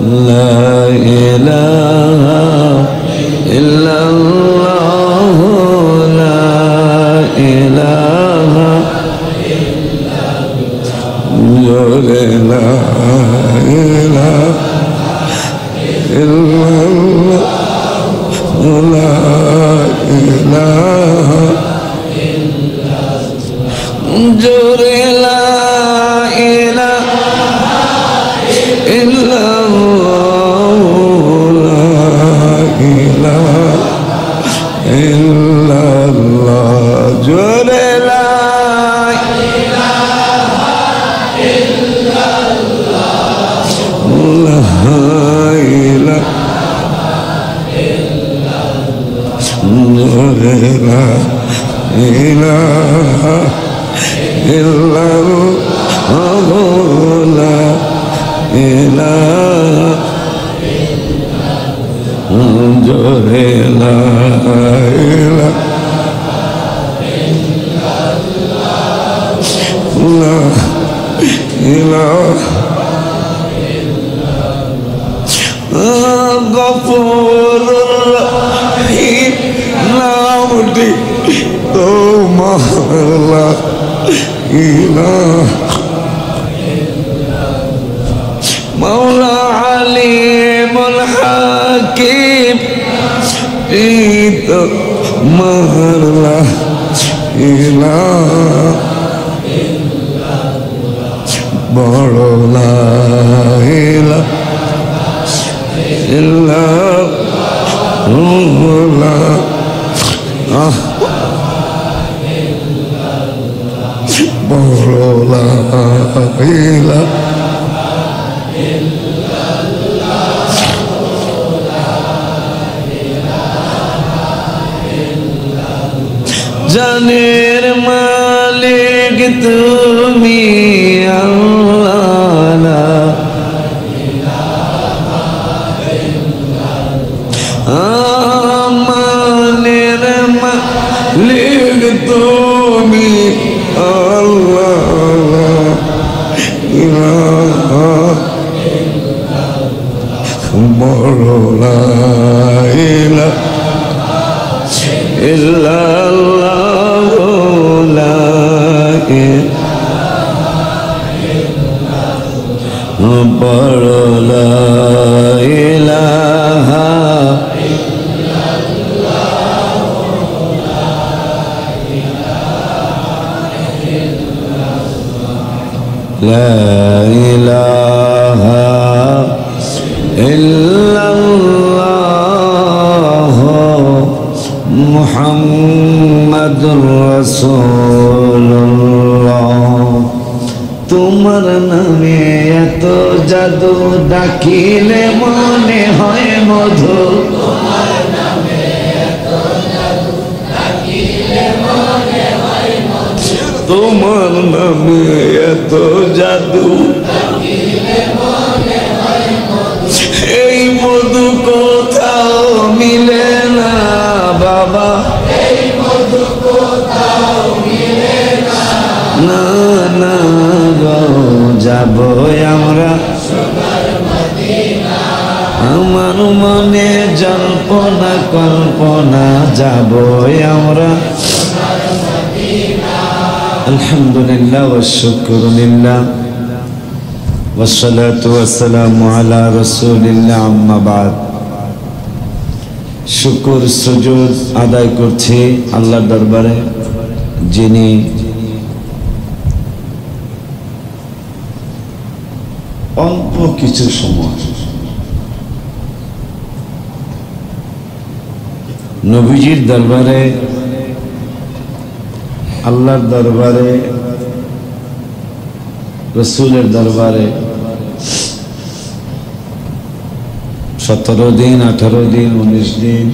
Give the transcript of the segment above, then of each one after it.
لا إله إلا الله لا إله إلا الله لا إله إلا الله لا إله إلا الله لا إله إلا الله لا إله إلا الله جل لا إله إلا الله لا إله إلا الله لا إله إلا الله لا إله لا إله لا إله غفور رحيم نعمتي تمہار لا إله مولا عليم الحكيم تمہار لا إله بڑو لا إله إلا الله بڑو لا إله জানের মালিক তুমি আল্লাহ লা আমানের মালিক তুমি আল্লাহ লা ইলাহা বড় লা ইলাহা ইল্লাল্লাহ লা ইলাহা বড় লা ইলাহা لا إله إلا الله محمد رسول الله তোমার নামে এত জাদু ডাকিলে মনে হয় মধু তোমার নামে এত জাদু ডাকিলে মনে হয় মধু তোমার নামে এত জাদু এই মধু কোথাও মিলে না বাবা এই মধু কোথাও মিলে না না না গো যাব আমরা সোনার মদিনা আমার মনে জল্পনা কল্পনা যাব আমরা সোনার মদিনা আলহামদুলিল্লাহ ওয়া শুকরু লিল্লাহ والصلاة والسلام على رسول الله أما بعد শুকর সুজুদ আদায় করছি আল্লাহর দরবারে যিনি অল্প কিছু সময় নবীজির দরবারে আল্লাহর দরবারে রসুলের দরবারে 17 দিন 18 দিন 19 দিন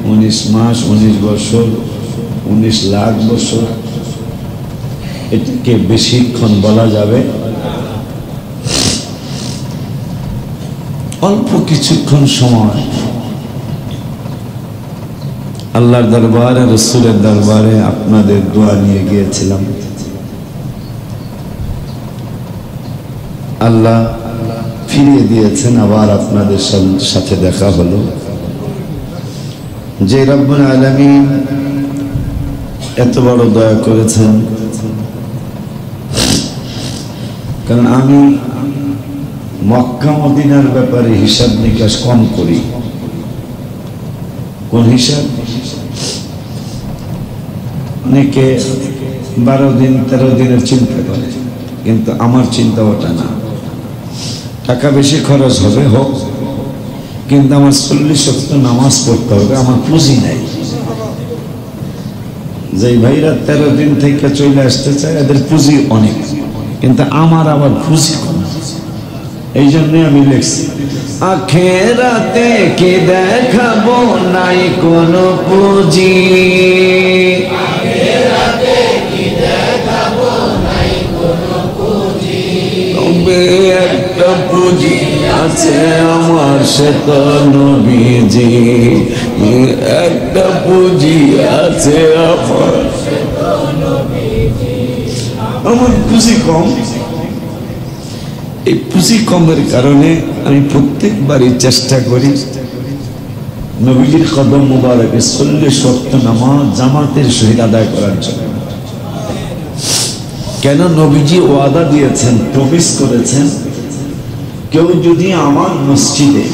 19 মাস 19 বছর 19 লাখ বছর এটাকে বেশিক্ষণ বলা যাবে অল্প কিছুক্ষণ সময় আল্লাহর দরবারে রসুলের দরবারে আপনাদের দোয়া নিয়ে গিয়েছিলাম। আল্লাহ ফিরিয়ে দিয়েছেন, আবার আপনাদের সাথে দেখা হলো। যে রব্বুল আলামিন এত বড় দয়া করেছেন, কারণ আমি মক্কা মদিনার ব্যাপারে হিসাব নিকাশ কম করি। কোন হিসাব? অনেকে 12 দিন 13 দিনের চিন্তা করে, কিন্তু আমার চিন্তা ওটা না। টাকা বেশি খরচ হবে হোক, কিন্তু আমার 40 ওয়াক্ত নামাজ পড়তে হবে। আমার পুঁজি নাই। যে ভাইরা 13 দিন থেকে চলে আসতে চায় এদের পুঁজি অনেক, কিন্তু আমার আবার পুঁজি কম। এই জন্য আমি লিখছি, আখেরাতে কি দেখাবো নাই কোনো পুঁজি, তবে একটা পুঁজি আছে আমার, সে তো নবীজি। একটা পুঁজি আছে আমার পুঁজি কম। এই পুঁজি কমের কারণে আমি প্রত্যেকবারই চেষ্টা করি নবীজির কদম মুবারকে 40 ওয়াক্ত নামাজ জামাতের সহিত আদায় করার জন্য। কেন? নবীজি ওয়াদা দিয়েছেন, প্রমিস করেছেন, কেউ যদি আমার মসজিদে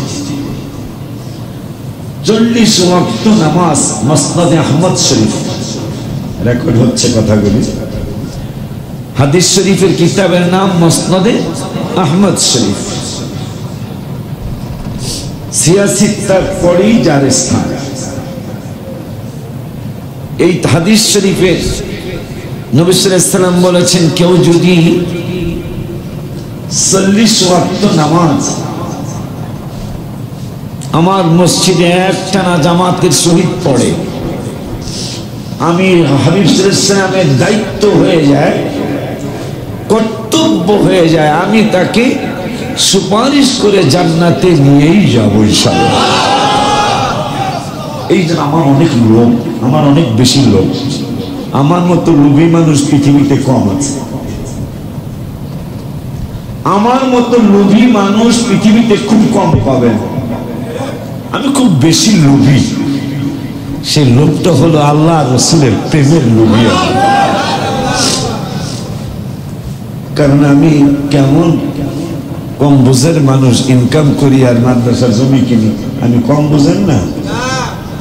40 ওয়াক্ত নামাজ, মুসনাদে আহমদ শরীফ রেকর্ড হচ্ছে কথাগুলি, হাদিস শরীফের কিতাবের নাম মুসনাদে আহমদ শরীফ, সিয়াসিত্তার পরেই যার স্থান। এই হাদিস শরীফের নবী সাল্লাল্লাহু আলাইহি ওয়াসাল্লাম বলেছেন, কেউ যদি 40 ওয়াক্ত নামাজ আমার মসজিদে একটানা জামাতের সহিত পড়ে, আমি হাবিব সাল্লাল্লাহু আলাইহি ওয়াসাল্লামের দায়িত্ব হয়ে যায়, কর্তব্য হয়ে যায়, আমি তাকে সুপারিশ করে জান্নাতে নিয়েই যাবো ইনশাআল্লাহ। এই যে আমার অনেক লোভ, আমার অনেক বেশি লোভ। আমার মতো লোভী মানুষ পৃথিবীতে কম আছে। আমার মতো লোভী মানুষ পৃথিবীতে খুব কম পাবেন। আমি খুব বেশি লোভী। সেই লোভটা হলো আল্লাহ রসুলের প্রেমের লোভী। কারণ আমি কেমন কম বুঝের মানুষ, ইনকাম করি আর মাদ্রাসার জমি কিনি। আমি কম বুঝেন না?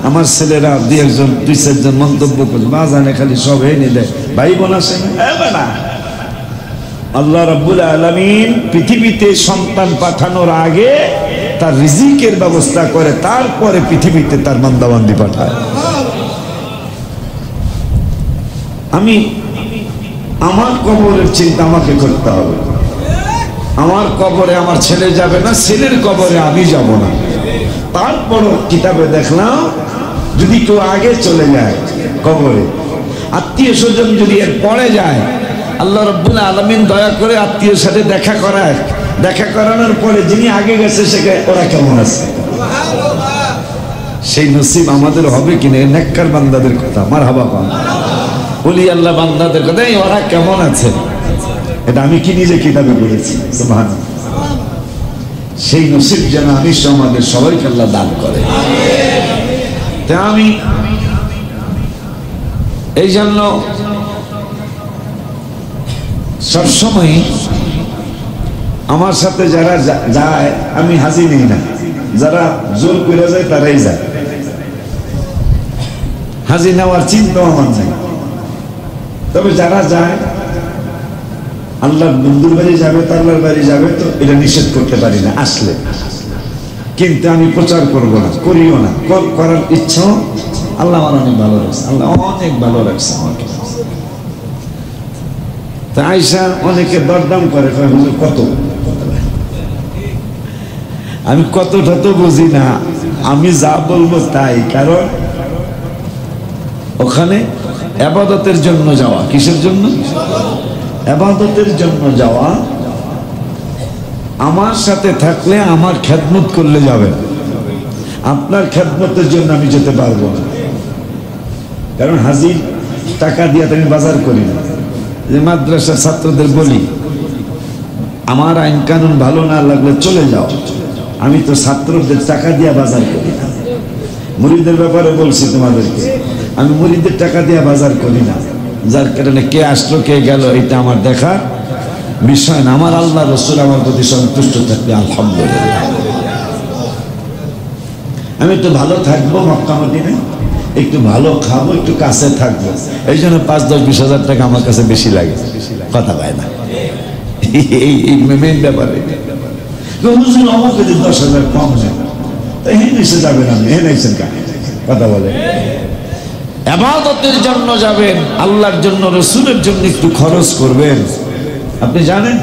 আমার ছেলেরা 2-4 জন মন্তব্য করে, বাজানে খালি সব এনে দেয়, ভাই বোন আসে না। আল্লাহ রাব্বুল আলামিন পৃথিবীতে সন্তান পাঠানোর আগে তার রিজিকের ব্যবস্থা করে, তারপরে পৃথিবীতে তার বান্দাবান্দি পাঠায়। আমি আমার কবরের চিন্তা আমাকে করতে হবে। আমার কবরে আমার ছেলে যাবে না, ছেলের কবরে আমি যাব না। তারপরও কিতাবে দেখলাম, যদি কেউ আগে চলে যায় কবরে, আত্মীয় স্বজন যদি এর পরে যায়, আল্লাহ রাব্বুল আলামিন দয়া করে আত্মীয়ের সাথে দেখা করায়। দেখা করানোর পরে যিনি আগে গেছে সেকে ওরা কেমন আছে, সেই নসিব আমাদের হবে কিনা। নেককার বান্দাদের কথা, মারহাবা পান, বলি আল্লাহ বান্দাদের কথা, ওরা কেমন আছে, এটা আমি কি নিজে কিতাবে পড়েছি। সুবহানাল্লাহ। সেই নসিব যেন আমি আমাদের সবাইকে আল্লাহ দান করে। তা আমি এই জন্য সবসময় আমার সাথে যারা যায় আমি হাজির নিই না, যারা জোর করে যায় তারাই যায়। হাজির নেওয়ার চিন্তাও আমার নাই। তবে যারা যায়, আল্লাহর বন্ধুর বাড়ি যাবে, আল্লাহর বাড়ি যাবে, তো এটা নিষেধ করতে পারি না আসলে। কিন্তু আমি প্রচার করবো না, করিও না, করার ইচ্ছাও আল্লাহ আমার অনেক ভালো রাখছে। আল্লাহ অনেক ভালো রাখছে আমাকে। তা আয়সা অনেকে দরদাম করে, কত? আমি কতটা তো বুঝি না, আমি যা বলবো তাই। কারণ ওখানে ইবাদতের জন্য যাওয়া। কিসের জন্য? ইবাদতের জন্য যাওয়া। আমার সাথে থাকলে আমার খেদমত করলে যাবে, আপনার খেদমতের জন্য আমি যেতে পারবো না। কারণ হাজির টাকা দিয়ে আমি বাজার করি না। যে মাদ্রাসার ছাত্রদের বলি, আমার আইন কানুন ভালো না লাগলে চলে যাও। আমি তো ছাত্রদের টাকা দিয়ে বাজার করি না। মুরিদের ব্যাপারে বলছি তোমাদেরকে, আমি মুরিদের টাকা দিয়ে বাজার করি না। যার কারণে কে আসলো কে গেল এটা আমার দেখার বিষয় না। আমার আল্লাহ রাসূল আমার প্রতি সন্তুষ্ট থাকবে আলহামদুলিল্লাহ। আমি একটু ভালো থাকবো মক্কা মদিনায়, একটু ভালো খাবো, একটু কাছে থাকবো, এই জন্য ৫-১০-২০ হাজার টাকা আমার কাছে বেশি লাগে, কথা পায় না। এই মেন ব্যাপারে আমাকে ১০,০০০ কম নেই, তাই এসে যাবেন, আপনি এনেছেন কথা বলে ইবাদতের জন্য যাবেন, আল্লাহর জন্য রাসূলের জন্য একটু খরচ করবেন। আপনি জানেন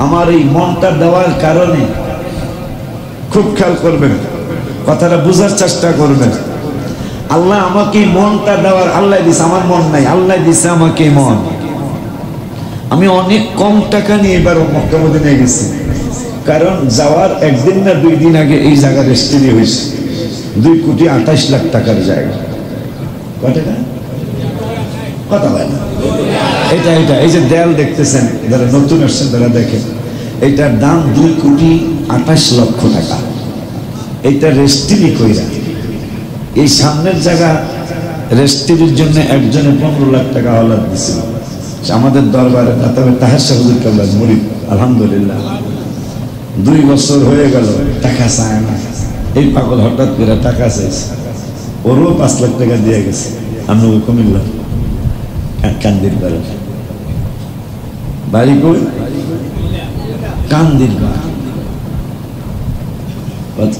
আমার এই মনটা দেওয়ার কারণে, খুব খেয়াল করবেন, কথাটা বুঝার চেষ্টা করবেন। আল্লাহ আমাকে মনটা দেওয়ার, আল্লাহ দিছে, আমার মন নাই, আল্লাহ দিছে আমাকে মন। আমি অনেক কম টাকা নিয়ে এবার মক্কা মদিনায় গেছি, কারণ যাওয়ার একদিন না ২ দিন আগে এই জায়গা রেজিস্ট্রি হয়েছে ২,২৮,০০,০০০ টাকার জায়গা। কয় টাকা? কথা বলে না। এটা এই যে দেয়াল দেখতেছেন, যারা নতুন আসছেন তারা দেখেন, এটার দাম ২,২৮,০০,০০০ টাকা। এইটা রেজিস্ট্রি কইরা, এই সামনের জায়গা রেজিস্ট্রির জন্য একজনে ১৫ লাখ টাকা হলাদ দিছিল আমাদের দরবারে। তবে তাহার হুজুর কাবলার মুরিদ, আলহামদুলিল্লাহ ২ বছর হয়ে গেল, টাকা চায় না। এই পাগল হঠাৎ করে টাকা চাইছে, ওরও ৫ লাখ টাকা দিয়ে গেছে। আমি কুমিল্লা কান্দির বাড়ি কই, কান্দির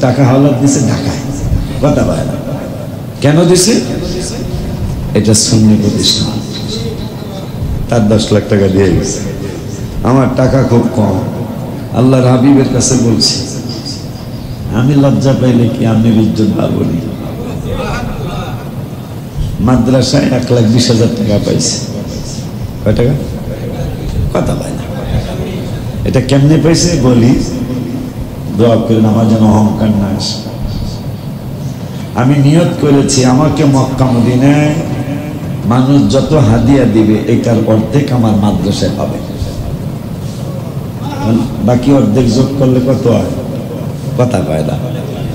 টাকা হলাদ দিছে ঢাকায়, কথা বলে না। কেন দিছে? এটা সুন্নি প্রতিষ্ঠান, তার ১০ লাখ টাকা দিয়ে গেছে। আমার টাকা খুব কম, আল্লাহর হাবিবের কাছে বলছি, আমি লজ্জা পাইলে কি আমি ইজ্জত পাবো না? মাদ্রাসায় ১,২০,০০০ টাকা পাইছে। কয় টাকা? কথা পাই না। এটা কেমনে পাইছে বলি, দোয়া করেন আমার যেন অহংকার না আসে। আমি নিয়ত করেছি আমাকে মক্কা মদিনায় মানুষ যত হাদিয়া দিবে এটার অর্ধেক আমার মাদ্রাসায় পাবে, বাকি অর্ধেক যোগ করলে কত হয়? কথা পায় না।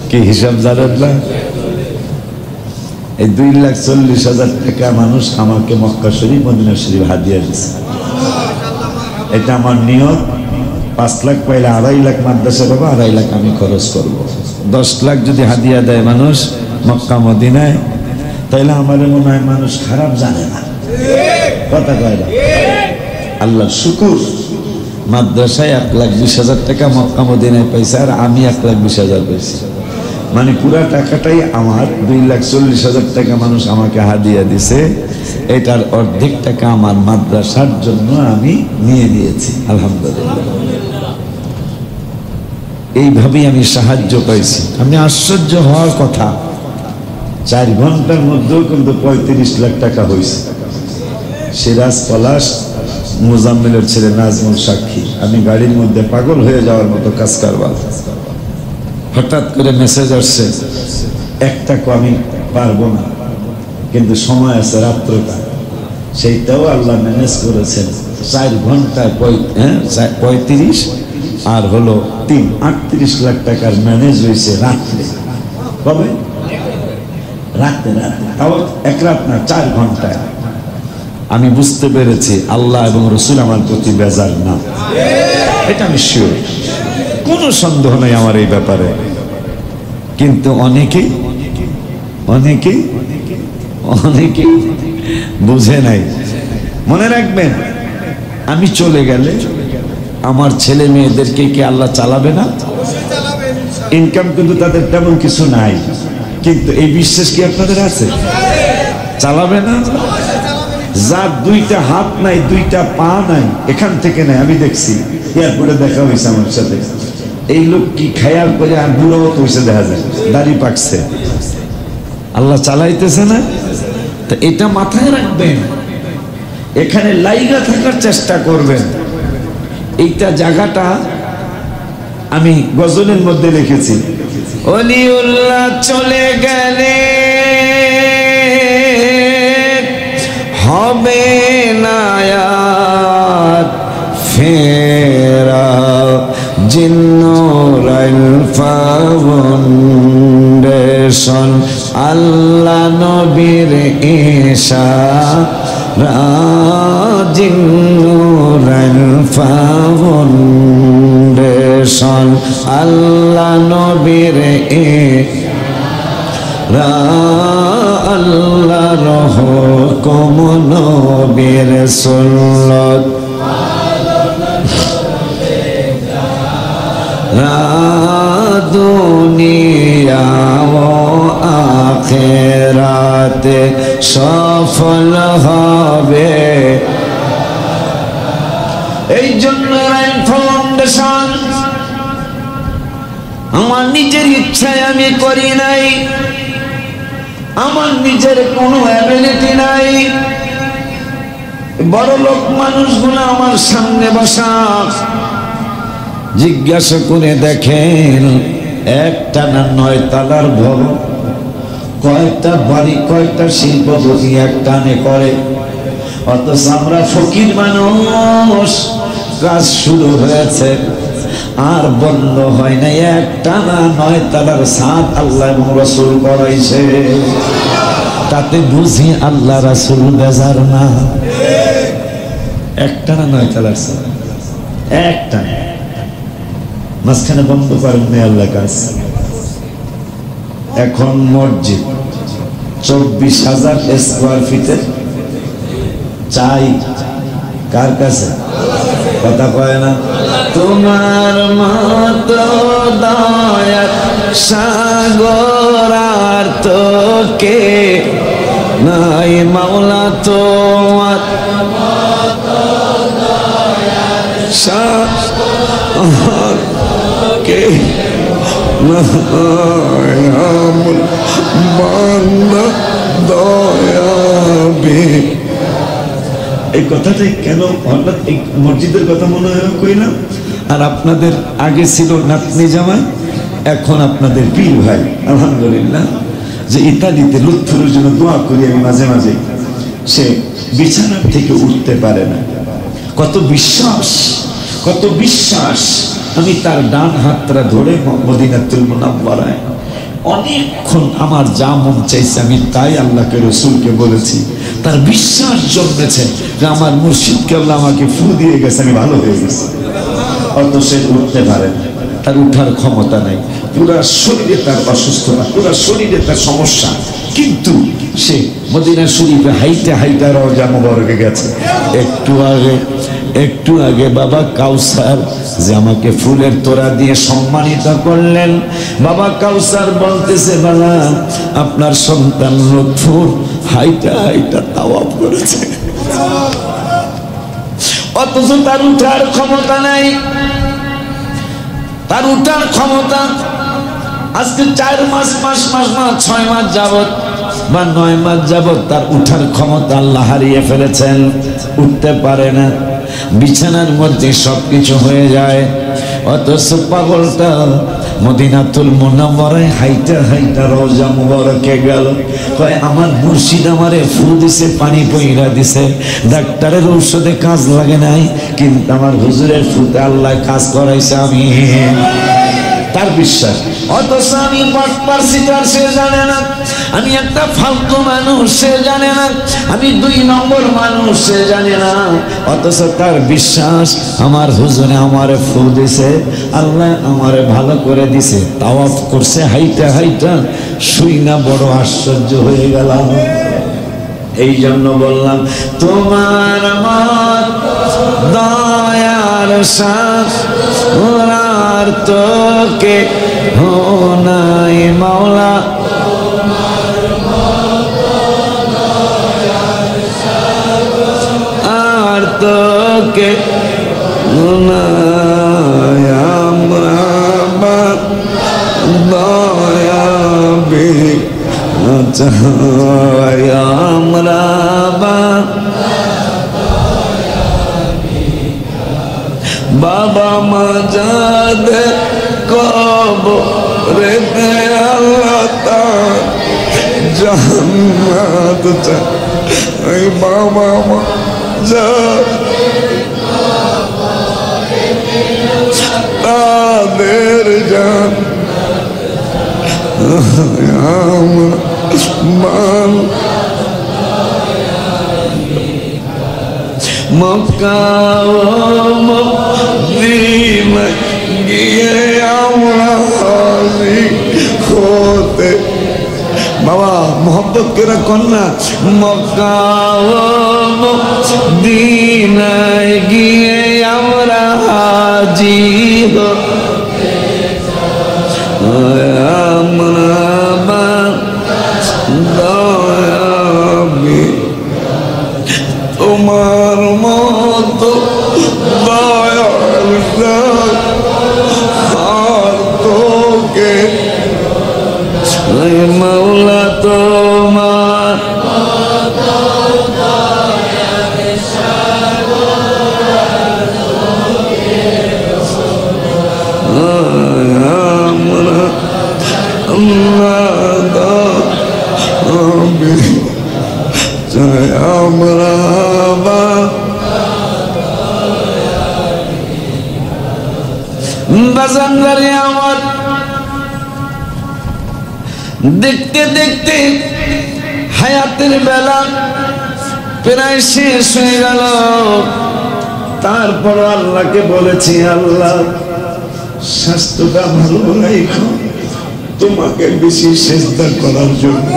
কি হিসাব জানেন না? এই ২,৪০,০০০ টাকা মানুষ আমাকে মক্কা শরীফ মদিনা শরীফ হাদিয়া দিচ্ছে। এটা আমার নিয়ত। ৫ লাখ পাইলে ২.৫ লাখ মাদ্রাসা পাবো, ২.৫ লাখ আমি খরচ করবো। ১০ লাখ যদি হাদিয়া দেয় মানুষ মক্কা মদিনায়, তাইলে আমার মনে হয় মানুষ খারাপ জানে না, কথা কয় না। আল্লাহর শুকুর, মাদ্রাসায় ১,২০,০০০ টাকা মক্কা মদিনায় পাইছে, আর আমি ১,২০,০০০ পাইছি। মানে পুরা টাকাটাই আমার। ২,৪০,০০০ টাকা মানুষ আমাকে হাদিয়া দিছে, এটার অর্ধেক টাকা আমার মাদ্রাসার জন্য আমি নিয়ে নিয়েছি, আলহামদুলিল্লাহ। এইভাবেই আমি সাহায্য পাইছি। আমি আশ্চর্য হওয়ার কথা, ৪ ঘন্টার মধ্যেও কিন্তু ৩৫ লাখ টাকা হয়েছে। সিরাজ পলাশ, মুজাম্মিলের ছেলে নাজমুল সাক্ষী। আমি গাড়ির মধ্যে পাগল হয়ে যাওয়ার মতো কাজ কারবার। হঠাৎ করে মেসেজ আসছে, একটাকে আমি পারবো না, কিন্তু সময় আছে রাত্রটা, সেইটাও আল্লাহ ম্যানেজ করেছেন। ৪ ঘন্টায় ৩৫ আর হলো ৩, ৩৮ লাখ টাকার ম্যানেজ হয়েছে রাত্রে। কবে? রাতে, তাও ১ রাত না, ৪ ঘন্টায়। আমি বুঝতে পেরেছি আল্লাহ এবং রসুল আমার প্রতি বেজার না, এটা আমি শিওর, কোনো সন্দেহ নেই আমার এই ব্যাপারে। কিন্তু অনেকেই বুঝে নাই। মনে রাখবেন, আমি চলে গেলে আমার ছেলে মেয়েদেরকে কি আল্লাহ চালাবে না? ইনকাম কিন্তু তাদের তেমন কিছু নাই, কিন্তু এই বিশ্বাস কি আপনাদের আছে? চালাবে না? যার ২টা হাত নাই, ২টা পা নাই, এখান থেকে নাই, আমি দেখছি এয়ারপোর্টে দেখা হয়েছে আমার সাথে। এই লোক কি খেয়াল করে আর বুড়ো হয়েছে, দেখা যায় দাড়ি পাকছে, আল্লাহ চালাইতেছে না। তো এটা মাথায় রাখবেন, এখানে লাইগা থাকার চেষ্টা করবেন। এইটা জায়গাটা আমি গজলের মধ্যে লিখেছি, ওলিউল্লাহ চলে গেলে হবে না আর ফের আখেরা জিন্নুরাইল ফাউন্ডেশন আল্লাহ নবীর ইশারা জিন্নুরাইল ফাউন্ডেশন আল্লাহ নবীর ইশারা আল্লাহর হুকুম নবীর সুন্নাত দুনিয়া ও আখিরাতে সফল হবে। এই জন্য রাইন ফাউন্ডেশন আমার নিজের ইচ্ছায় আমি করি নাই, আমার নিজের কোনো অ্যাবিলিটি নাই। বড় লোক মানুষগুলো আমার সামনে বসা, জিজ্ঞাসা করে দেখেন একটা না 9 তলার ভবন, কয়েকটা বাড়ি, কয়েকটা শিল্পপতি এক টানে করে, অথচ আমরা ফকির মানুষ। কাজ শুরু হয়েছে আর বন্ধ হয় না, একটা না 9 তলার ছাদ আল্লাহ এবং রাসূল করাইছে। তাতে বুঝি আল্লাহ রাসূল বেজার না। একটা না 9 তলার ছাদ, একটা মাঝখানে বন্ধ করেন না আল্লাহ কাজ। এখন মসজিদ 24,000 স্কোয়ার ফিটের চাই কার কাছে? কথা কয় না। তোমার মতো দয়ার সাগর আর তো কে নাই মাওলা, তোমার মতো দয়ার সাগর কে বান্দা দয়াবে। এই কথাটাই কেন হঠাৎ এই মসজিদের কথা মনে হয় কইলাম? আর আপনাদের আগে ছিল নাতনি জামাই, এখন আপনাদের পীর ভাই। আলহামদুলিল্লাহ যে ইতালিতে লুৎফুরের জন্য দোয়া করি আমি মাঝে মাঝে, সে বিছানার থেকে উঠতে পারে না। কত বিশ্বাস, কত বিশ্বাস। আমি তার ডান হাতটা ধরে মদিনাতুল মুনাওয়ারায় অনেকক্ষণ আমার যা মন চাইছে আমি তাই আল্লাহকে রসুলকে বলেছি। তার বিশ্বাস জন্মেছে যে আমার মুর্শিদ কেবল আমাকে ফু দিয়ে গেছে, আমি ভালো হয়ে গেছি। অত সে উঠতে পারে না, তার উঠার ক্ষমতা নাই, পুরা শরীরে তার অসুস্থতা, পুরা শরীরে তার সমস্যা। কিন্তু সে মদিনা শরীফে হাইটা হাইটা রওজা মুবারকে গেছে। একটু আগে বাবা কাউসার যে আমাকে ফুলের তোড়া দিয়ে সম্মানিত করলেন, বাবা কাউসার বলতেছে বাবা আপনার সন্তান লুৎফুর হাইটা হাইটা তাওয়াফ করেছে, অথচ তার উঠার ক্ষমতা নাই। তার উঠার ক্ষমতা আজকে 4 মাস 5 মাস 6 মাস যাবত বা 9 মাস যাবত তার উঠার ক্ষমতা আল্লাহ হারিয়ে ফেলেছেন। উঠতে পারে না, বিছানার মধ্যে সবকিছু হয়ে যায়। অথচ পাগলটা মদিনাতুল মুনাওয়ারায় হাইটা হাইটা রওজা মুবারকে গেল। কয় আমার মুর্শিদ আমারে ফু দিছে, পানি পইরা দিছে, ডাক্তারের ঔষধে কাজ লাগে নাই, কিন্তু আমার হুজুরের ফুতে আল্লাহ কাজ করাইছে। আমি তার বিশ্বাস। অথচ আমি বাটপার সিটার, সে জানে না। আমি একটা ফালতু মানুষ, সে জানে না। আমি 2 নম্বর মানুষ, সে জানে না। অথচ তার বিশ্বাস আমার হুজুরে আমারে ফু দিছে, আল্লাহ আমারে ভালো করে দিছে। তাওয়াফ করছে হাইটা হাইটা, শুই না বড় আশ্চর্য হয়ে গেলাম। এই জন্য বললাম তোমার মত দয়ার সাগর তোকে হো নাই মাওলা, আর তোকে আমরা দয়া আমরা বাবা মাজাদ কবরে আল্লাহ তাআলা জান্নাত চাই। বাবা মাজাদ তাদের জান মান মক্কা মদিনা গিয়ে আমরা হাজির হতে। বাবা মোহব্বত করে কন্যা মক্কা মদিনায় গিয়ে আমরা হাজির তোমার মতো দয়াল আর তোকে মৌলা তোমার আমরা বাজানদারে আমার দেখতে দেখতে হায়াতের বেলা প্রায় শেষ হয়ে গেল। তারপর আল্লাহকে বলেছি, আল্লাহ স্বাস্থ্যটা ভালো রাখো, তোমাকে বেশি সেজদা করার জন্য।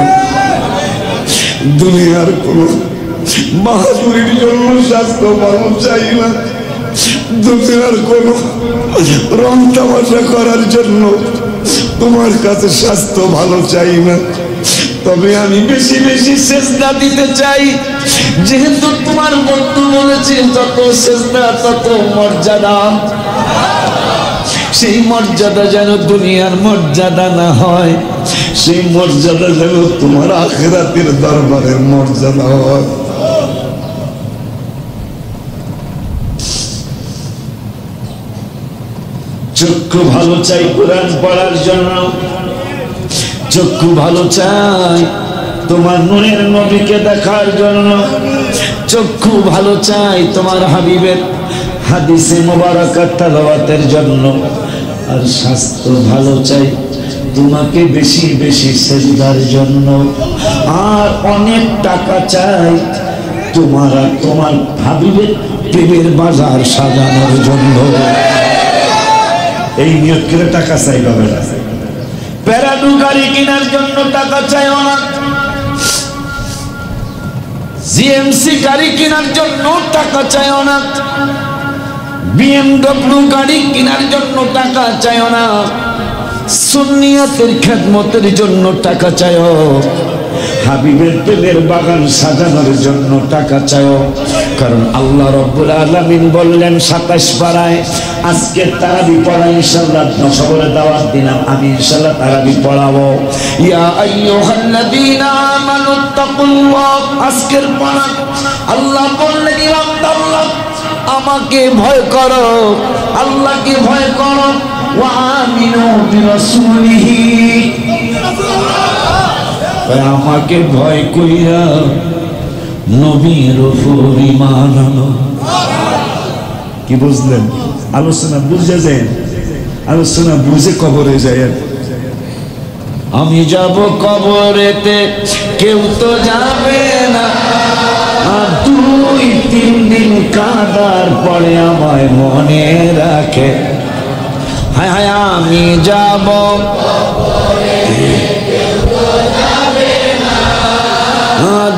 দুনিয়ার কোন বাহাদুরির জন্য স্বাস্থ্য ভালো চাই না, দুনিয়ার কোন রং তামাশা করার জন্য তোমার কাছে স্বাস্থ্য ভালো চাই না। তবে আমি বেশি বেশি সেজদা দিতে চাই, যেহেতু তোমার বন্ধু বলেছে যত সেজদা তত মর্যাদা। সেই মর্যাদা যেন দুনিয়ার মর্যাদা না হয়, সেই মর্যাদা যেন তোমার আখিরাতের দরবারের মর্যাদা হয়। চক্ষু ভালো চাই কোরআন পড়ার জন্য, চক্ষু ভালো চাই তোমার নূরের নবীকে দেখার জন্য, চক্ষু ভালো চাই তোমার হাবিবের হাদিসে মোবারকাত তেলাওয়াতের জন্য, আর স্বাস্থ্য ভালো চাই তোমাকে বেশি বেশি সেজদার জন্য, আর অনেক টাকা চাই তোমার আর তোমার হাবিবের প্রেমের বাজার সাজানোর জন্য। এই নিয়ত করে টাকা চাই পাবে না। প্যারাডু গাড়ি কেনার জন্য টাকা চাইও না, জিএমসি গাড়ি কেনার জন্য টাকা চাইও না, বিএমডব্লিউ গাড়ি কেনার জন্য টাকা চাইও না, সুন্নিয়াতের খেদমতের জন্য টাকা চাইও, হাবিবের প্রেমের বাগান সাজানোর জন্য টাকা চাইও। কারণ আল্লাহ রাব্বুল আলামিন বললেন 27 পারায়, আজকে তারাবি পড়া ইনশাআল্লাহ সবরে দাওয়াত দিলাম, আমি ইনশাআল্লাহ তারাবি পড়াবো। ইয়া আইয়ুহাল্লাযীনা আমানুত্তাকুল্লাহ, আজকের পড়া আল্লাহ বললেন ইমানদাররা আমাকে ভয় করো, আল্লাহকে ভয় করো, ওয়া আমিনু বিরাসূলিহি, আমাকে ভয় কইরা নবীর উপর ঈমান আনো। কি বুঝলেন? আলোচনা বুঝে যায়, আলোচনা বুঝে কবরে যায়। আমি যাব কবরেতে, কেউ তো যাবে না, 2-3 দিন কাঁদার পরে আমায় মনে রাখে। হায় হায় আমি যাব কবরেতে, কেউ তো যাবে না,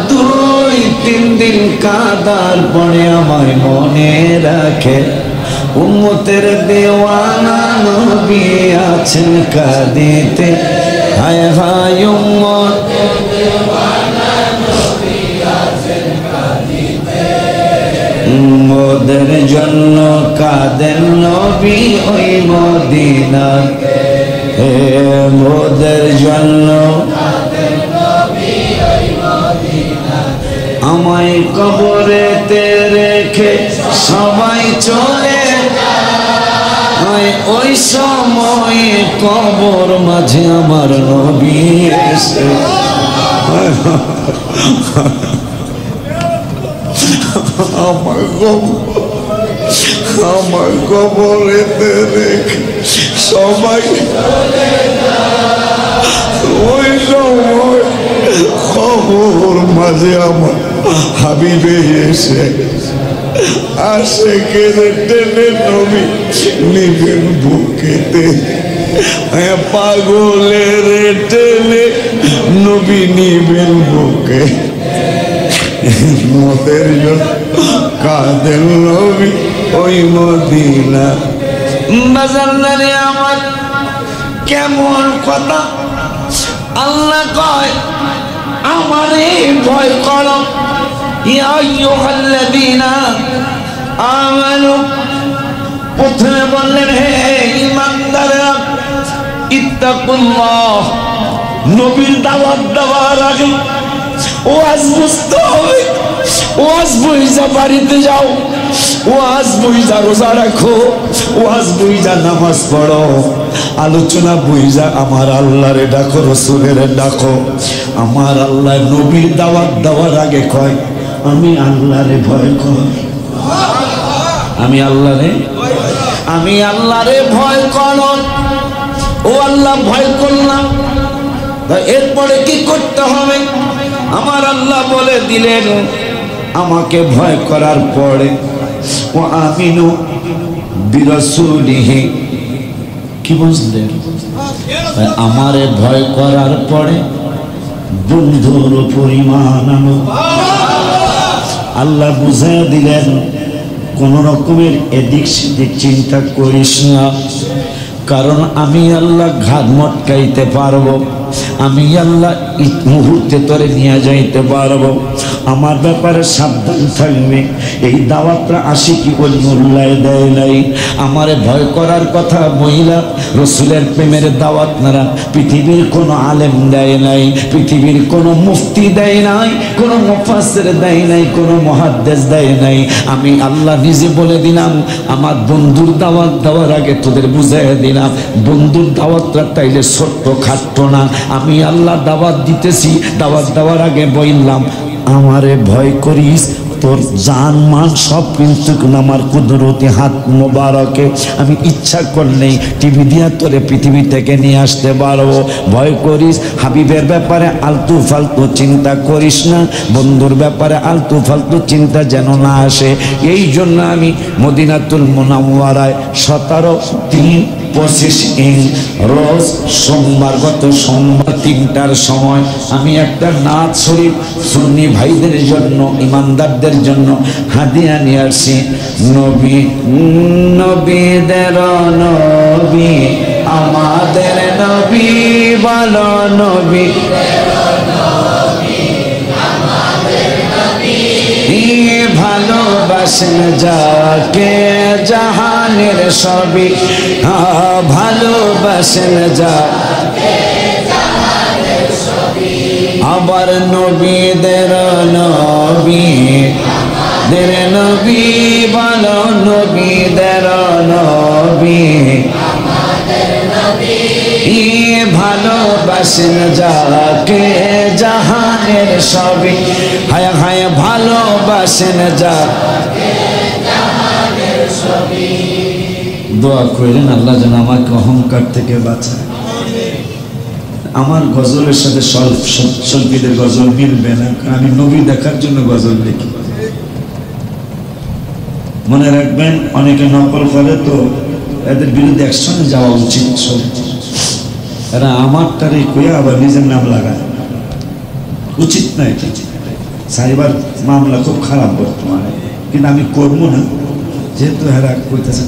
2-3 দিন কাঁদার পরে আমায় মনে রাখে। উম্মতের দেওয়ানা নবী আছেন কাঁদিতে, হায় হায় উম্মতের দেওয়ানা নবী আছেন কাঁদিতে, মোদের জন্য কাঁদেন নবী ওই মদিনাতে, হে মোদের জন্য কাঁদেন নবী ওই মদিনাতে। আমায় কবরেতে রেখে সবাই চলে যায়, ওই সময়ে কবর মাঝে আমার নবী এসে, আমার আমার কবরেতে রেখে সবাই ওই সময় কবর মাঝে আমার হাবিবে এসে আসে কেড়ে টেনে নবী নিবেন বুকেতে পাগলের টেনে নবী নিবেন বুকে মতের জন্য কাঁদেন নবী ওই মদিনা। বাজারে আমার কেমন কথা আল্লাহ কয় আমারে ভয় করো ইয়া আইয়ুহাল্লাযীনা আমানু। প্রথমে বললেন হে ঈমানদাররা ইত্তাকুল্লাহ। নবীর দাওয়াত দেওয়ার আগে ওয়াজ বুঝতে হবে। ওয়াজ বুঝা বাড়িতে যাও, ওয়াজ বুঝা রোজা রাখো, ওয়াজ বুঝা নামাজ পড়ো, আলোচনা বুঝা আমার আল্লাহরে ডাকো, রসুলের ডাকো। আমার আল্লাহ নবীর দাওয়াত দেওয়ার আগে কয় আমি আল্লাহরে ভয় কর, আমি আল্লাহরে ভয় কর। ও আল্লাহ ভয় করলাম, এরপরে কি করতে হবে? আমার আল্লাহ বলে দিলেন আমাকে ভয় করার পরে ও আমিনু বিরাসূলিহি। কি বুঝলেন? আমারে ভয় করার পরে বন্ধুর পরিমাণ আনো। আল্লাহ বুঝিয়ে দিলেন কোন রকমের এদিক সেদিক চিন্তা করিস না, কারণ আমি আল্লাহ ঘাট মটকাইতে পারবো, আমি আল্লাহ মুহূর্তে তোরে নিয়ে যাইতে পারবো। আমার ব্যাপারে সাবধান থাকবে। এই দাওয়াতটা আশিকি ওলিউল্লাহ দেয় নাই। আমারে ভয় করার কথা মহিলা রসুলের প্রেমের দাওয়াত নারা পৃথিবীর কোনো আলেম দেয় নাই, পৃথিবীর কোনো মুফতি দেয় নাই, কোনো মুফাসসির দেয় নাই, কোনো মুহাদ্দিস দেয় নাই। আমি আল্লাহ নিজে বলে দিলাম আমার বন্ধুর দাওয়াত দেওয়ার আগে তোদের বুঝাইয়া দিলাম বন্ধুর দাওয়াতটা তাইলে ছোট্ট খাট্ট না। আমি আল্লাহ দাওয়াত দিতেছি, দাওয়াত দেওয়ার আগে বললাম আমারে ভয় করিস, তোর জান মান সব কিন্তু আমার কুদরতি হাত মোবারকে আমি ইচ্ছা করলেই টিভি দিয়া তোরে পৃথিবী থেকে নিয়ে আসতে পারবো। ভয় করিস, হাবিবের ব্যাপারে আলতু ফালতু চিন্তা করিস না, বন্ধুর ব্যাপারে আলতু ফালতু চিন্তা যেন না আসে। এই জন্য আমি মদিনাতুল মুনাওয়ারায় 17-3-25 রোজ সোমবার, গত সোমবার 3টার সময় আমি একটা নাথ শরীফ সুন্নি ভাইদের জন্য, ইমানদারদের জন্য হাদিয়া নিয়ে আসছি। নবী নবীদের নবী আমাদের নবী বলো, নবী ভালোবাসেন যাকে জাহানের সবই, ভালোবাসেন যাকে জাহানের সবই। আবার নবীদের নবী দের নবী বলো, নবীদের নবী ভালোবাসেন যাকে জাহানের সবই, হায় হায় ভালোবাসেন যাকে জাহানের সবই। দোয়া করেন আল্লাহ যেন আমাকে অহংকার থেকে বাঁচায়। আমার গজলের সাথে শিল্পীদের গজল মিলবে না, কারণ আমি নবী দেখার জন্য গজল লিখি। মনে রাখবেন অনেকে নকল করে, তো এদের বিরুদ্ধে একসঙ্গে যাওয়া উচিত। এরা আমারটারে কইয়া আবার নিজের নাম লাগায়, উচিত না এটা। সাইবার মামলা খুব খারাপ বর্তমানে, কিন্তু আমি করবো না, যেহেতু এরা কইতেছে।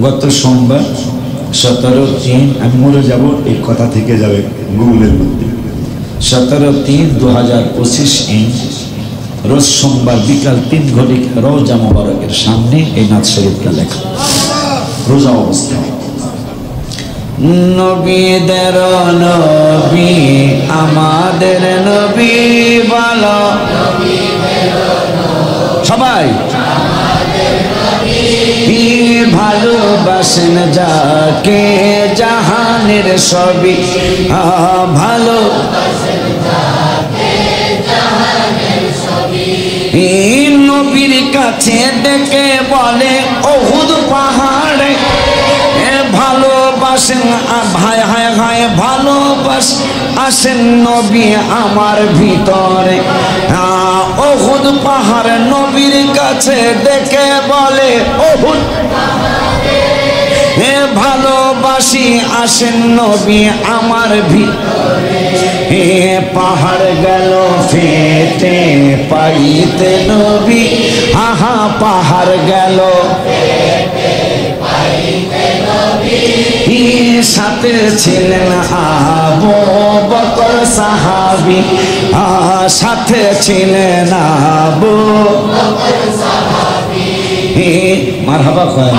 গত সোমবার 17-3 আমি মরে যাব, এই কথা থেকে যাবে গুগলের মধ্যে। 17-3-2025 রোজ সোমবার বিকাল 3 ঘটিকা রওজা মোবারকের সামনে এই নাথ শরীফটা লেখা, রোজা অবস্থা। নবীদের নবী আমাদের নবী বলো, সবাই ভালোবাসেন যাকে জাহানের সবই, ভালোবাসেন যাকে জাহানের সবই। নবীর কাছে ডেকে বলে উহুদ পাহাড়ে ভালোবাসেন ভাই হায় হায় ভালোবাস আসেন নবী আমার ভিতরে উহুদ পাহাড় নবীর কাছে ডেকে বলে উহুদ ভালোবাসি আসেন নবী আমার ভিতরে পাহাড় গেল ফেটে পাইতে নবী আহা পাহাড় গেল সাথে ছিলেন আবু বকর সাহাবী সাথে ছিলেন আবু বকর সাহাবী মারহাবা কয়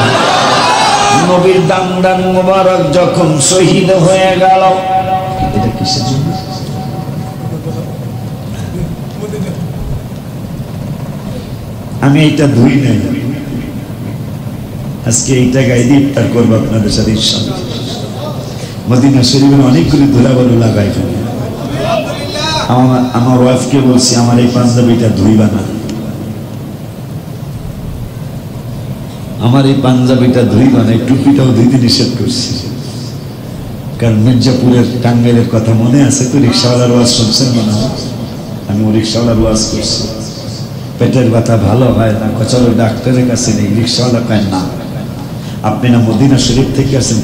নবীর দান মুবারক যখন শহীদ হয়ে গেল এটা কিসের জন্য আমি এটা ধুই নাই আজকে এইটা গাইদি ইফতার করবো আপনাদের সাথে ইনশাআল্লাহ মদিনা শরীফের অনেকগুলি ধুলাবালু লাগাই ফেলে আমার ওয়াইফকে বলছি আমার এই পাঞ্জাবিটা ধুইবা না আমার এই পাঞ্জাবিটা ধুইবা না এই টুপিটাও ধুইতে নিষেধ করছি কারণ মির্জাপুরের টাঙ্গাইলের কথা মনে আছে তো রিক্সাওয়ালার ওয়াজ শুনছেন মনে হয় আমি ও রিক্সাওয়ালার ওয়াজ করছি পেটের ব্যথা ভালো হয় না চলো ডাক্তারের কাছে নেই রিক্সাওয়ালা পায় না আপনি না মদিনা শরীফ থেকে আসেন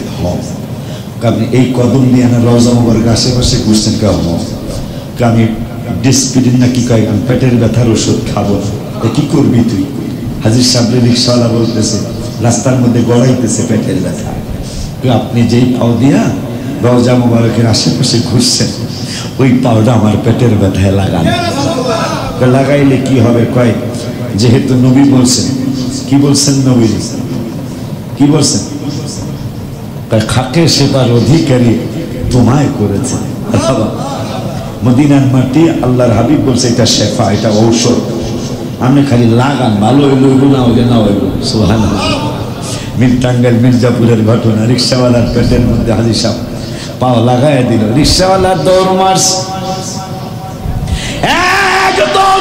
আপনি এই কদম দিয়ে না রওজা মুবারক আশেপাশে ঘুরছেন আমি ডিসপিডিন না কি কয় পেটের ব্যথার ওষুধ খাবো কি করবি তুই হাজির সাহেব রিক্সাওয়ালা বলতেছে রাস্তার মধ্যে গড়াইতেছে পেটের ব্যথা আপনি যেই পাও দিয়া রওজা মুবারকের আশেপাশে ঘুরছেন ওই পাওটা আমার পেটের ব্যথায় লাগান লাগাইলে কি হবে কয় যেহেতু নবী বলছেন কি বলছেন নবী কি বলছেন খাকে সেবার অধিকারী তোমায় করেছে মদিনার মাটি আল্লাহর হাবিব বলছে এটা শেফা এটা ঔষধ আপনি খালি লাগান ভালো হইল হইল না হইলে না হইল সুবহানাল্লাহ টাঙ্গাইল মির্জাপুরের ঘটনা রিক্সাওয়ালার পেটের মধ্যে হাজি সাহেব পাও লাগাই দিল রিক্সাওয়ালার দৌড় মার্স একদম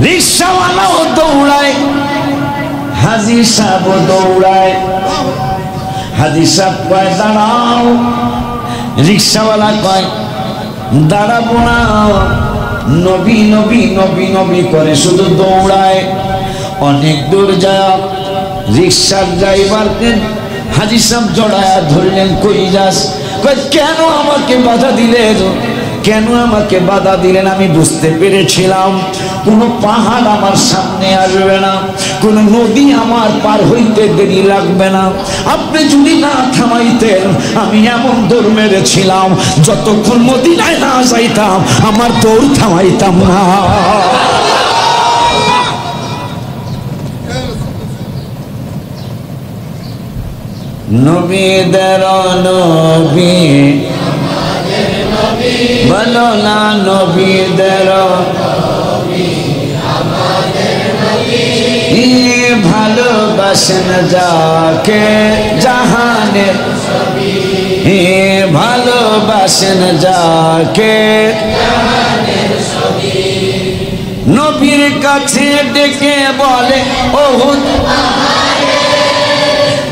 রিক্সাওয়ালাও দৌড়ায় হাজি সাহেব দৌড়ায় হাজি সাহেব কয় দাঁড়াও রিক্সাওয়ালা কয় দাঁড়াবো না নবী নবী নবী নবী করে শুধু দৌড়ায় অনেক দূর যায় রিক্সার ড্রাইভারকে হাজি সাহেব জড়ায়া ধরলেন কই যাস কয় কেন আমাকে বাধা দিলেন কেন আমাকে বাধা দিলেন আমি বুঝতে পেরেছিলাম কোনো পাহাড় আমার সামনে আসবে না কোনো নদী আমার পার হইতে দেরি লাগবে না আপনি যদি না থামাইতেন আমি এমন দৌড় মেরেছিলাম যতক্ষণ মদিনায় না যাইতাম আমার দৌড় থামাইতাম না নবীদের নবী বলো না নবীদের ভালোবাসেন যাকে জাহানের ভালোবাসেন যাকে নবীর কাছে ডেকে বলে উহুদ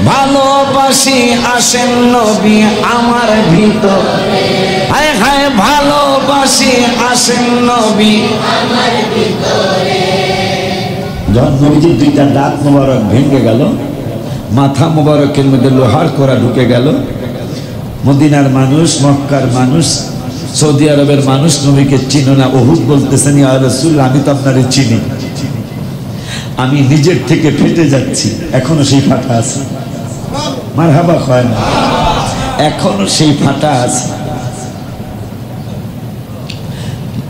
ভালোবাসি আসেন নবী আমার ভিতরে হায় হায় ভালোবাসি আসেন নবী আমার ভিতরে যখন নবীজির দুইটা দাঁত মোবারক ভেঙে গেল মাথা মোবারকের মধ্যে লোহার করা ঢুকে গেল মদিনার মানুষ মক্কার মানুষ সৌদি আরবের মানুষ নবীকে চিনো না উহুদ বলতেছেন ইয়া রাসূল আমি তো আপনারে চিনি আমি নিজের থেকে ফেটে যাচ্ছি এখনো সেই ফাটা আছে মারহাবা কয় না এখনো সেই ফাটা আছে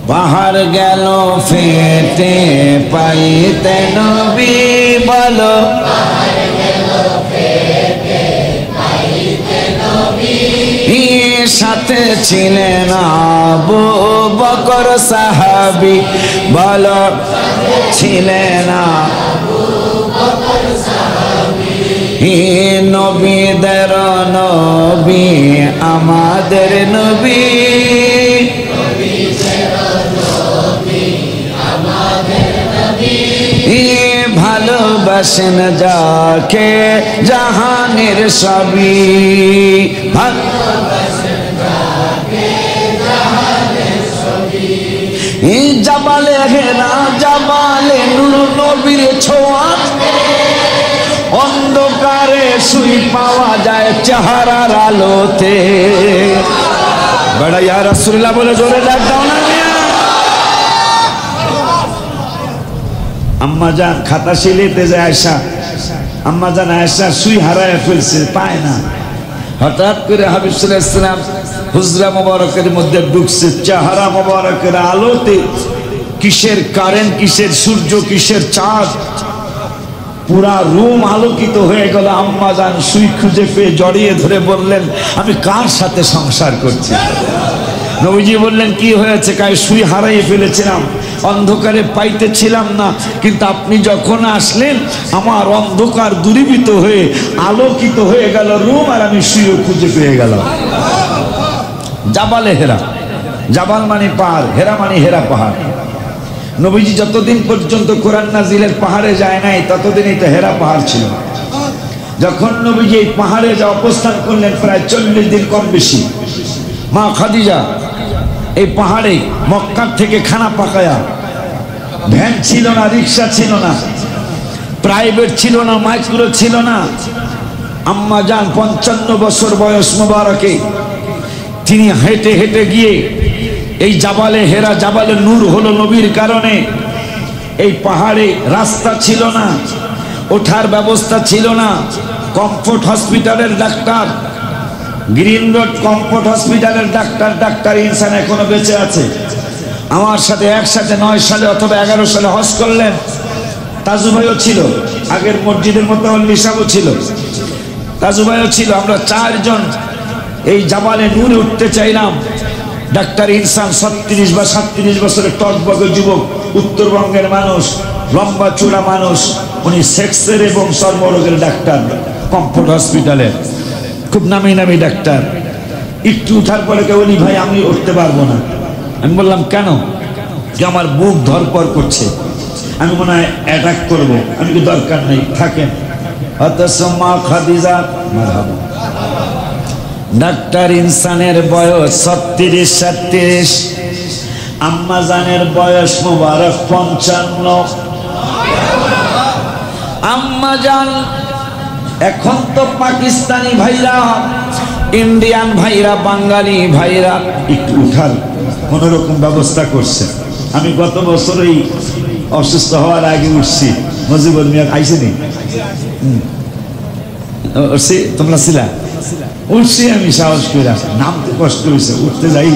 পাহাড় গেল ফেটে পাইতে নবী বলো সাথে ছিলেন আবু বকর সাহাবী বলো ছিলেন নবীদের নবী আমাদের নবী ভালোবাসেন যাকে জাহানের সবই জাবালে হেরা জাবালে নূর নবীর ছোঁয়া অন্ধকারে সুই পাওয়া যায় চেহারার আলোতে বড় ইয়া রাসূলুল্লাহ বলে জোরে ডাক দাও না আম্মা জান খাতা শিলিতে যায় আয়েশা আম্মা জান আয়েশা সুই হারায় ফেলছে পায় না হঠাৎ করে হাবিব সাল্লাল্লাহু আলাইহি ওয়াসাল্লাম হুজরা মোবারকের মধ্যে ঢুকছে চেহারা মোবারকের আলোতে কিসের কারেন্ট কিসের সূর্য কিসের চাঁদ পুরা রুম আলোকিত হয়ে গেল আম্মা জান সুই খুঁজে পেয়ে জড়িয়ে ধরে বললেন আমি কার সাথে সংসার করছি নবীজি বললেন কি হয়েছে কাই সুই হারিয়ে ফেলেছিলাম অন্ধকারে পাইতেছিলাম না কিন্তু আপনি যখন আসলেন আমার অন্ধকার দূরীভূত হয়ে আলোকিত হয়ে গেল রুম আর আমি সুইও খুঁজে পেয়ে গেলাম জাবালে হেরা জাবাল মানে পাহাড় হেরা মানে হেরা পাহাড় নবীজি যতদিন পর্যন্ত কোরআন নাজিলের পাহাড়ে যায় নাই ততদিনই তো হেরা পাহাড় ছিল যখন নবীজি এই পাহাড়ে যা অবস্থান করলেন প্রায় 40 দিন কম বেশি মা খাদিজা এই পাহাড়ে মক্কা থেকে খানা পাকায়া ভ্যান ছিল না রিক্সা ছিল না প্রাইভেট ছিল না মাইক্রো ছিল না আম্মা জান 55 বছর বয়স মোবারকে তিনি হেঁটে হেঁটে গিয়ে এই জাবালে হেরা জাবালে নূর হলো নবীর কারণে এই পাহাড়ে রাস্তা ছিল না ওঠার ব্যবস্থা ছিল না কমফোর্ট হসপিটালের ডাক্তার গ্রিন রোড কমফোর্ট হসপিটালের ডাক্তার ইনসান এখনো বেঁচে আছে আমার সাথে একসাথে 9 সালে অথবা 11 সালে হজ করলেন তাজু ভাইও ছিল আগের মসজিদের মতো লিসাবও ছিল তাজু ভাইও ছিল আমরা 4 জন এই জাবালে নূরে উঠতে চাইলাম ডাক্তার ইনসান 36 বা 37 বছরের টকবগে যুবক উত্তরবঙ্গের মানুষ লম্বা চূড়া মানুষ উনি সেক্সের এবং চর্মরোগের ডাক্তার কমফোর্ট হসপিটালে খুব নামি নামি ডাক্তার একটু উঠার পরে কেউ বলি ভাই আমি উঠতে পারবো না আমি বললাম কেন যে আমার বুক ধরপড় করছে আমি মনে হয় অ্যাটাক করবো আমি কি দরকার নেই থাকেন অথচ মা খাদিজা মারহাবা ডাক্তার ইনসানের বয়স 36-37 আম্মা জানের বয়স মোবারক 55 আম্মা জান এখন তো পাকিস্তানি ভাইরা ইন্ডিয়ান ভাইরা বাঙালি ভাইরা একটু উঠার কোন রকম ব্যবস্থা করছে আমি গত বছরই অসুস্থ হওয়ার আগে উঠছি মজিবুর মিয়া আইসেনি তোমরা ছিলা উঠছি আমি সাহস করে নাম তো কষ্ট হয়েছে উঠতে যাই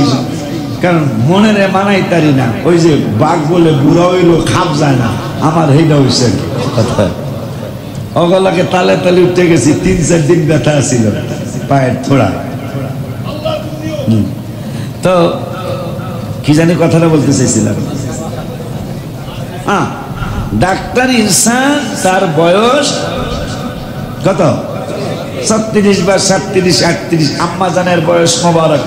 কারণ মনের মানাই তারি না ওই যে বাঘ বলে বুড়া হইলো খাপ যায় না আমার হেটা হয়েছে অগলাকে তালে তালে উঠতে গেছি 3-4 দিন ব্যথা ছিল পায়ের থোড়া তো কি জানি কথাটা বলতে চাইছিলাম ডাক্তার ইনসান তার বয়স কত 36 বা 37-38 আম্মা জানের বয়স মোবারক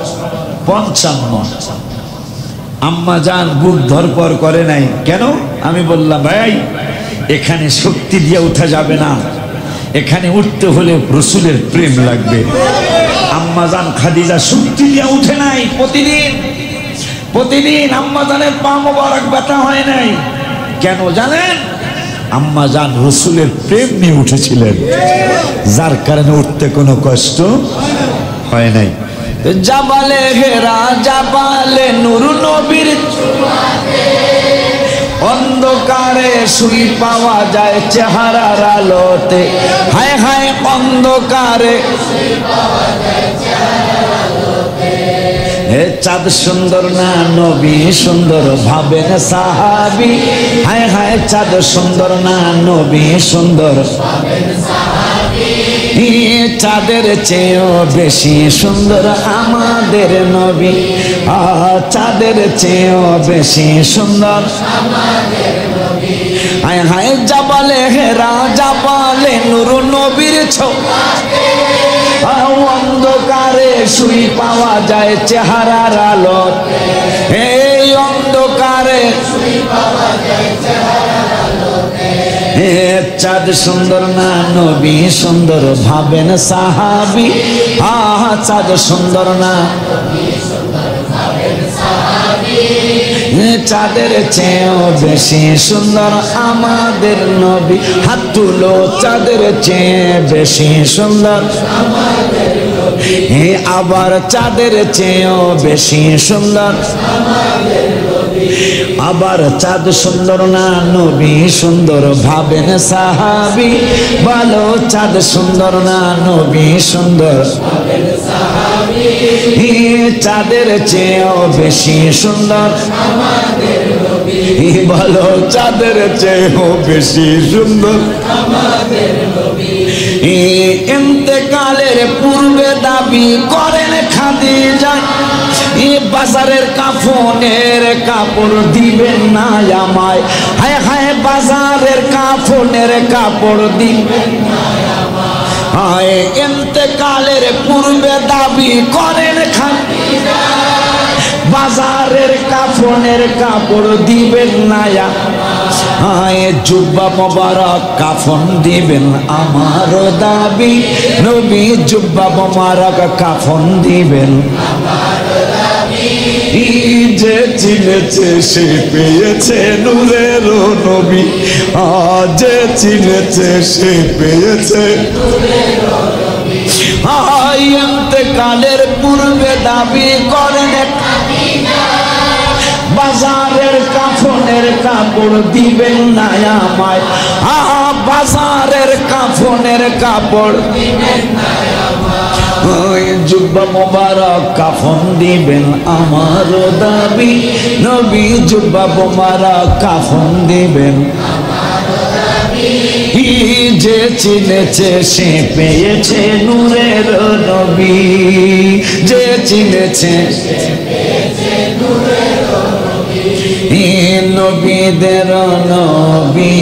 55 আম্মা জান বুক ধরপড় করে নাই কেন আমি বললাম ভাই এখানে শক্তি দিয়ে উঠা যাবে না এখানে উঠতে হলে রাসূলের প্রেম লাগবে আম্মা জান খাদিজা শক্তি দিয়ে উঠে নাই প্রতিদিন আম্মা জানের পা মোবারক ব্যথা হয় নাই কেন জানেন আম্মা জান রাসূলের প্রেম নিয়ে উঠেছিলেন যার কারণে উঠতে কোনো কষ্ট হয় নাই জাবালে হেরা জাবালে নূর নবীর অন্ধকারে সুই পাওয়া যায় চেহারার আলোতে হায় হায় অন্ধকারে হে চাঁদ সুন্দর না নবী সুন্দর ভাবেন সাহাবী হায় হায় চাঁদ সুন্দর না নবী সুন্দর চাঁদের চেয়েও বেশি সুন্দর আমাদের নবী চাঁদের চেয়েও বেশি সুন্দর হায় হায় জাবালে হেরা জাবালে নূর নবীর ছোঁয়াতে অন্ধকারে সুই পাওয়া যায় চেহারার আলো এই অন্ধকারে সুই পাওয়া যায় চেহারার আলোতে চাঁদ সুন্দর না নবী সুন্দর ভাবেন সাহাবী চাঁদ সুন্দর না চাঁদের চেয়েও বেশি সুন্দর আমাদের নবী হাত তুলো চাঁদের চেয়ে বেশি সুন্দর আবার চাঁদের চেয়েও বেশি সুন্দর আবার চাঁদ সুন্দর না নবী সুন্দর ভাবেন সাহাবী বলো চাঁদ সুন্দর না নবী সুন্দর চাঁদের চেয়েও বেশি সুন্দর বলো চাঁদের চেয়েও বেশি সুন্দর ইন্তেকালের পূর্বে দাবি করেন খাদিজা বাজারের কাফনের কাপড় দিবেন না আমায় হায় হায় বাজারের কাফনের কাপড় দিবেন না আমায় ইন্তেকালের পূর্বে দাবি করেন খাদিজা বাজারের কাফনের কাপড় দিবেন না আমায় জুব্বা মোবারক কাফন দিবেন আমার দাবি নবী জুব্বা মোবারক কাফন দিবেন যে চিনেছে সে পেয়েছে নূরের নবী যে চিনেছে সে পেয়েছে ইন্তেকালের পূর্বে দাবি করেন বাজারের কাফনের কাপড় দিবেন না আমায় বাজারের কাফনের কাপড় দিবেন না আমায় জুব্বা মোবারক কাফন দিবেন আমার দাবি নবী জুব্বা মোবারক কাফন দিবেন আমার দাবি যে চিনেছে সে পেয়েছে নূরের নবী যে চিনেছে সে পেয়েছে নূরের নবীদের নবী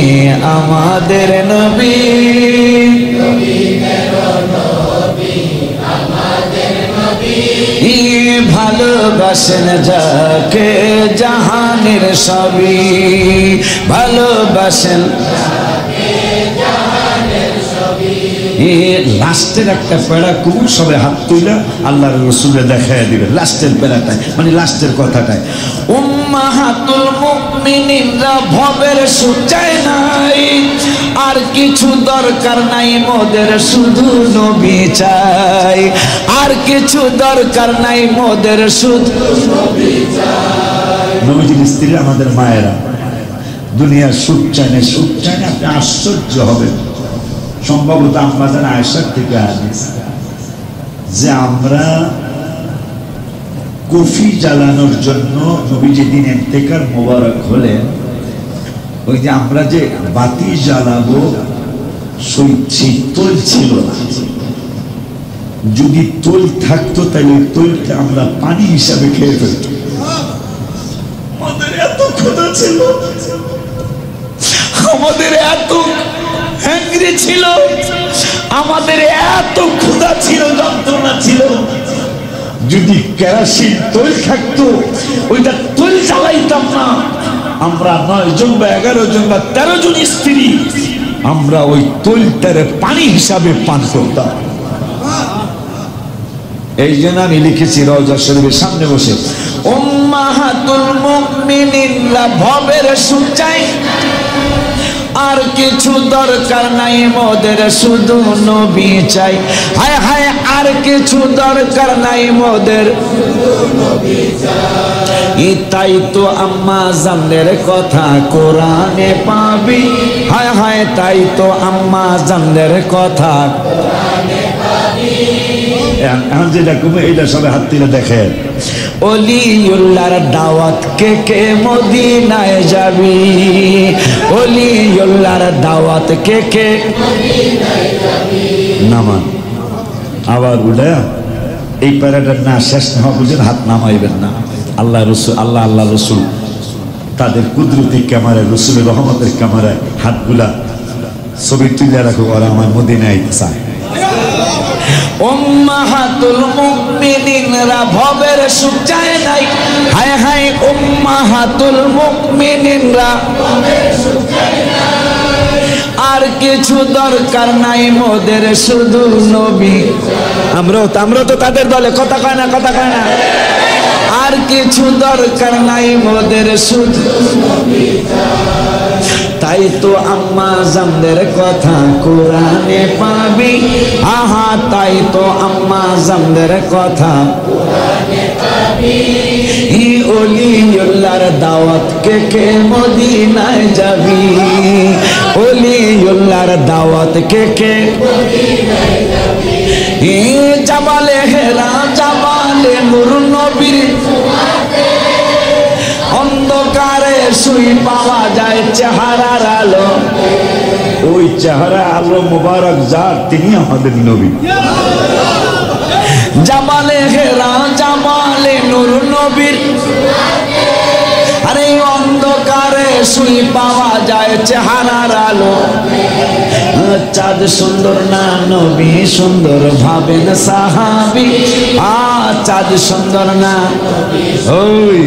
আমাদের নবী ভালোবাসেন যাকে জাহানের সবই ভালোবাসেন লাস্টের একটা প্যারা খুব সবাই হাত তুইলা আল্লাহর রাসূলে দেখায় দিবে লাস্টের প্যারাটায় মানে লাস্টের কথাটায় উম্মাহাতুল মুমিনিনরা ভবের সুচায় নাই আর কিছু দরকার নাই মোদের শুধু নবী চাই আর কিছু দরকার নাই মোদের শুধু নবী চাই নবীজির স্ত্রী আমাদের মায়েরা দুনিয়ার সুখ চায় না সুখ চায় না আপনি আশ্চর্য হবেন সম্ভবত আমাদের আয়েশার থেকে হাদিস যে আমরা কফি জ্বালানোর জন্য নবী যেদিন ইন্তেকাল মোবারক হলেন ওই যে আমরা যে বাতি জ্বালাবো সেই তৈল ছিল না যদি তৈল থাকতো তাহলে ওই তৈলটা আমরা পানি হিসাবে খেয়ে ফেলতাম আমাদের এত ক্ষুধা ছিল আমাদের এত হ্যাংরি ছিল আমাদের এত ক্ষুধা ছিল যন্ত্রণা ছিল যদি কেরোসিন তৈল থাকতো ওইটা তৈল জ্বালাইতাম না আমরা 9 জন বা 11 জন বা 13 জন স্ত্রী আমরা ওই তৈলটারে পানি হিসাবে পান করতাম এই জন্য আমি লিখেছি রওজা শরীফের সামনে বসে উম্মাহাতুল মুমিনিনরা ভবের সুচাই আর কিছু দরকার নাই মোদের শুধু নবী চাই হায় হায় আর কিছু দরকার নাই মোদের শুধু নবী চাই তাই তো আম্মা জানদের কথা কোরআনে পাবি হায় হায় তাই তো আম্মা জানদের কথা কোরআনে পাবি এখন যেটা কমে এটা সবাই হাত তুলে দেখে ওলিউল্লাহর দাওয়াত কে কে মদিনায় যাবি ওলিউল্লাহর দাওয়াত কে কে মদিনায় যাবি নামান আবার উঠে এই প্যারাটার না শেষ না হওয়া বুঝেন হাত নামাইবেন না আল্লাহ রসুল আল্লাহ রসুল তাদের কুদরতি ক্যামেরায় রসুলের রহমতের ক্যামেরায় হাতগুলা ছবি তুলে রাখো ওরা আমার মদিনায় চায় উম্মাহাতুল মুমিনিনরা ভবের সুখ চায় নাই হায় হায় উম্মাহাতুল মুমিনিনরা ভবের সুখ চায় নাই কিছু দরকার নাই মোদের শুধু নবী। আমরাও তো তাদের দলে, কথা কয় না, কথা কয় না। আর কিছু দরকার নাই মোদের শুধু নবী। তাই তো আম্মা জানদের কথা কোরআনে পাবি, আহা তাই তো আম্মা জানদের কথা কোরআনে পাবি। ই ওলিউল্লাহর দাওয়াত কে কে মদিনায় যাবি, ওলিউল্লাহর দাওয়াত কে কে মদিনায় যাবি। ই জাবালে হেরা, জাবালে নূর নবীর অন্ধকারে শুই পাওয়া যায় চেহারার আলো। ওই চেহারা আলো মুবারক যার, তিনি আমাদের নবী। জামালে হেরা, জামালে নূর নবীর, আরে অন্ধকারে শুই পাওয়া যায় চেহারার আলো। চাঁদ সুন্দর না নবী সুন্দর ভাবেন সাহাবী, চাঁদ সুন্দর না ওই